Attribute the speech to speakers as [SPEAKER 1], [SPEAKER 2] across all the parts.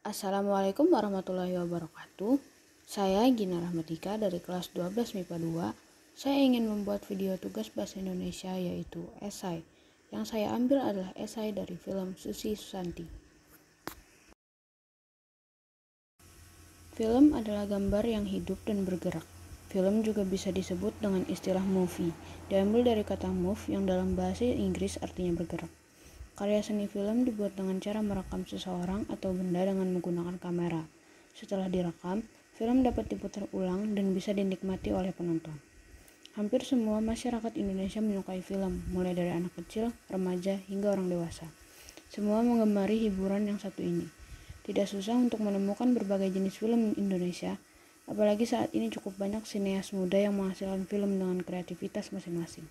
[SPEAKER 1] Assalamualaikum warahmatullahi wabarakatuh. Saya Gina Rahmatika dari kelas 12 MIPA 2. Saya ingin membuat video tugas bahasa Indonesia yaitu esai. Yang saya ambil adalah esai dari film Susi Susanti. Film adalah gambar yang hidup dan bergerak. Film juga bisa disebut dengan istilah movie, diambil dari kata move yang dalam bahasa Inggris artinya bergerak. Karya seni film dibuat dengan cara merekam seseorang atau benda dengan menggunakan kamera. Setelah direkam, film dapat diputar ulang dan bisa dinikmati oleh penonton. Hampir semua masyarakat Indonesia menyukai film, mulai dari anak kecil, remaja, hingga orang dewasa. Semua menggemari hiburan yang satu ini. Tidak susah untuk menemukan berbagai jenis film Indonesia, apalagi saat ini cukup banyak sineas muda yang menghasilkan film dengan kreativitas masing-masing.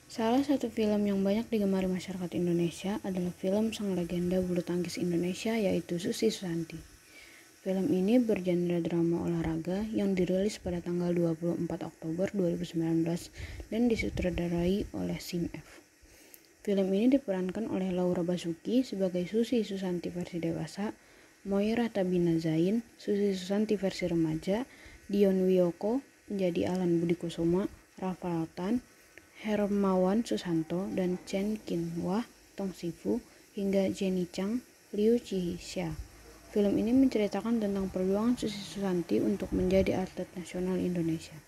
[SPEAKER 1] Salah satu film yang banyak digemari masyarakat Indonesia adalah film sang legenda bulu tangkis Indonesia yaitu Susi Susanti. Film ini bergenre drama olahraga yang dirilis pada tanggal 24 Oktober 2019 dan disutradarai oleh SIMF. Film ini diperankan oleh Laura Basuki sebagai Susi Susanti versi dewasa, Moira Tabina Zain, Susi Susanti versi remaja, Dion Wiyoko menjadi Alan Budi Kusuma, Rafael Tan, Hermawan Susanto, dan Chen Qinhua, Tong Sifu, hingga Jenny Chang, Liu Qixia. Film ini menceritakan tentang perjuangan Susi Susanti untuk menjadi atlet nasional Indonesia.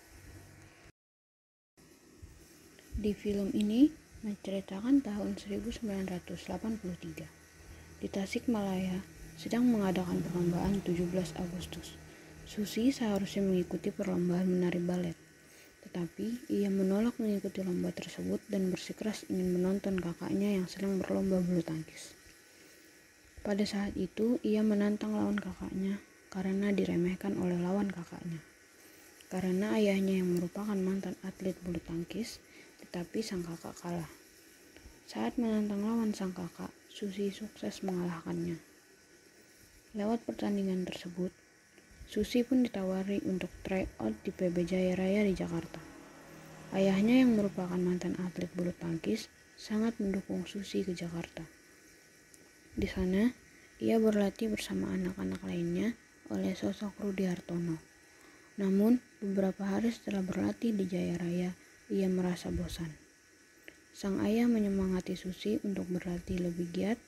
[SPEAKER 1] Di film ini menceritakan tahun 1983. Di Tasikmalaya sedang mengadakan perlombaan 17 Agustus. Susi seharusnya mengikuti perlombaan menari balet. Tetapi ia menolak mengikuti lomba tersebut dan bersikeras ingin menonton kakaknya yang sedang berlomba bulu tangkis. Pada saat itu ia menantang lawan kakaknya karena diremehkan oleh lawan kakaknya. Karena ayahnya yang merupakan mantan atlet bulu tangkis, tetapi sang kakak kalah. Saat menantang lawan sang kakak, Susi sukses mengalahkannya. Lewat pertandingan tersebut, Susi pun ditawari untuk try out di PB Jaya Raya di Jakarta. Ayahnya yang merupakan mantan atlet bulu tangkis sangat mendukung Susi ke Jakarta. Di sana, ia berlatih bersama anak-anak lainnya oleh sosok Rudi Hartono. Namun, beberapa hari setelah berlatih di Jaya Raya, ia merasa bosan. Sang ayah menyemangati Susi untuk berlatih lebih giat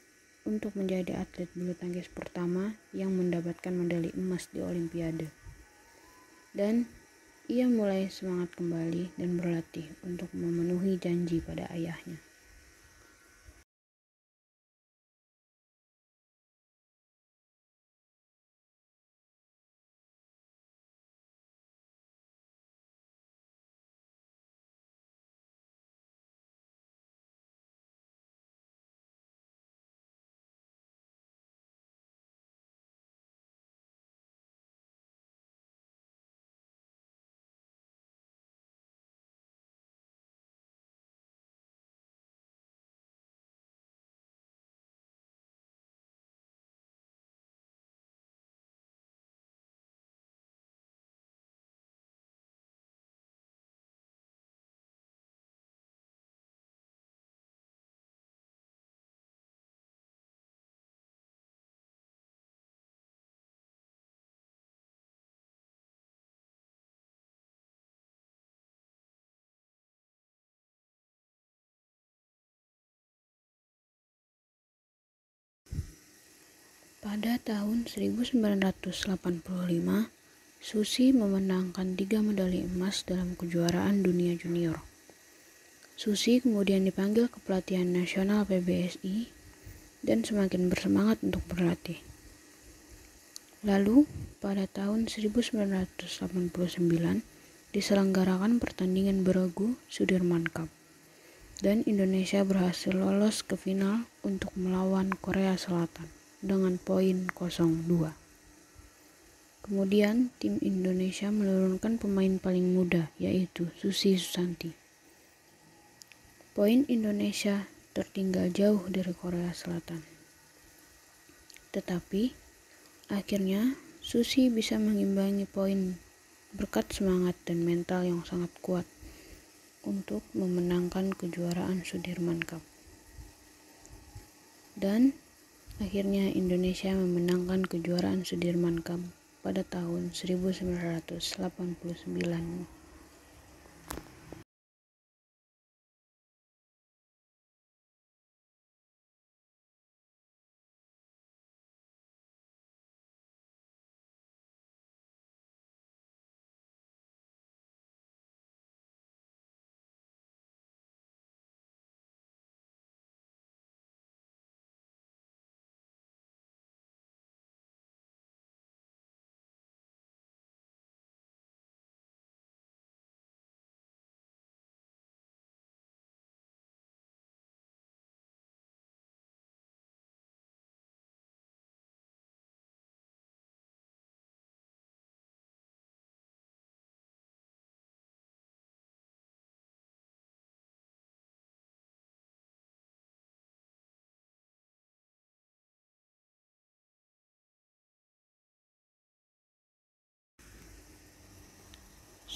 [SPEAKER 1] untuk menjadi atlet bulu tangkis pertama yang mendapatkan medali emas di Olimpiade. Dan ia mulai semangat kembali dan berlatih untuk memenuhi janji pada ayahnya. Pada tahun 1985, Susi memenangkan 3 medali emas dalam kejuaraan dunia junior. Susi kemudian dipanggil ke pelatihan nasional PBSI dan semakin bersemangat untuk berlatih. Lalu, pada tahun 1989, diselenggarakan pertandingan beregu Sudirman Cup, dan Indonesia berhasil lolos ke final untuk melawan Korea Selatan dengan poin 0-2. Kemudian tim Indonesia menurunkan pemain paling muda yaitu Susi Susanti. Poin Indonesia tertinggal jauh dari Korea Selatan. Tetapi akhirnya Susi bisa mengimbangi poin berkat semangat dan mental yang sangat kuat untuk memenangkan kejuaraan Sudirman Cup. Dan Akhirnya Indonesia memenangkan kejuaraan Sudirman Cup pada tahun 1989.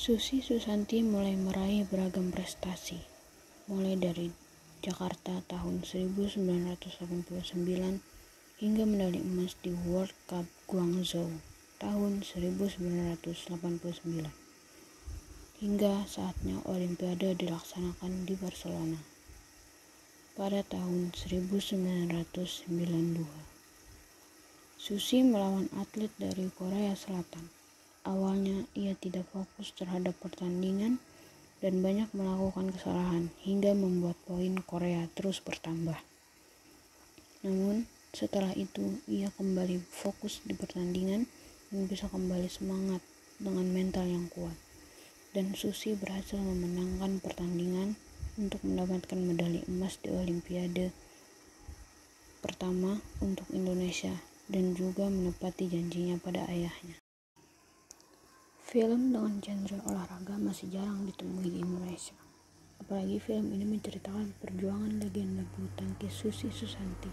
[SPEAKER 1] Susi Susanti mulai meraih beragam prestasi, mulai dari Jakarta tahun 1989 hingga medali emas di World Cup Guangzhou tahun 1989, hingga saatnya Olimpiade dilaksanakan di Barcelona pada tahun 1992. Susi melawan atlet dari Korea Selatan. Awalnya ia tidak fokus terhadap pertandingan dan banyak melakukan kesalahan hingga membuat poin Korea terus bertambah. Namun setelah itu ia kembali fokus di pertandingan dan bisa kembali semangat dengan mental yang kuat. Dan Susi berhasil memenangkan pertandingan untuk mendapatkan medali emas di Olimpiade pertama untuk Indonesia dan juga menepati janjinya pada ayahnya. Film dengan genre olahraga masih jarang ditemui di Indonesia. Apalagi film ini menceritakan perjuangan legenda bulu tangkis Susi Susanti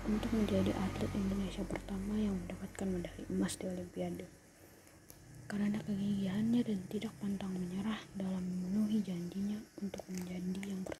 [SPEAKER 1] untuk menjadi atlet Indonesia pertama yang mendapatkan medali emas di Olimpiade. Karena kegigihannya dan tidak pantang menyerah dalam memenuhi janjinya untuk menjadi yang pertama.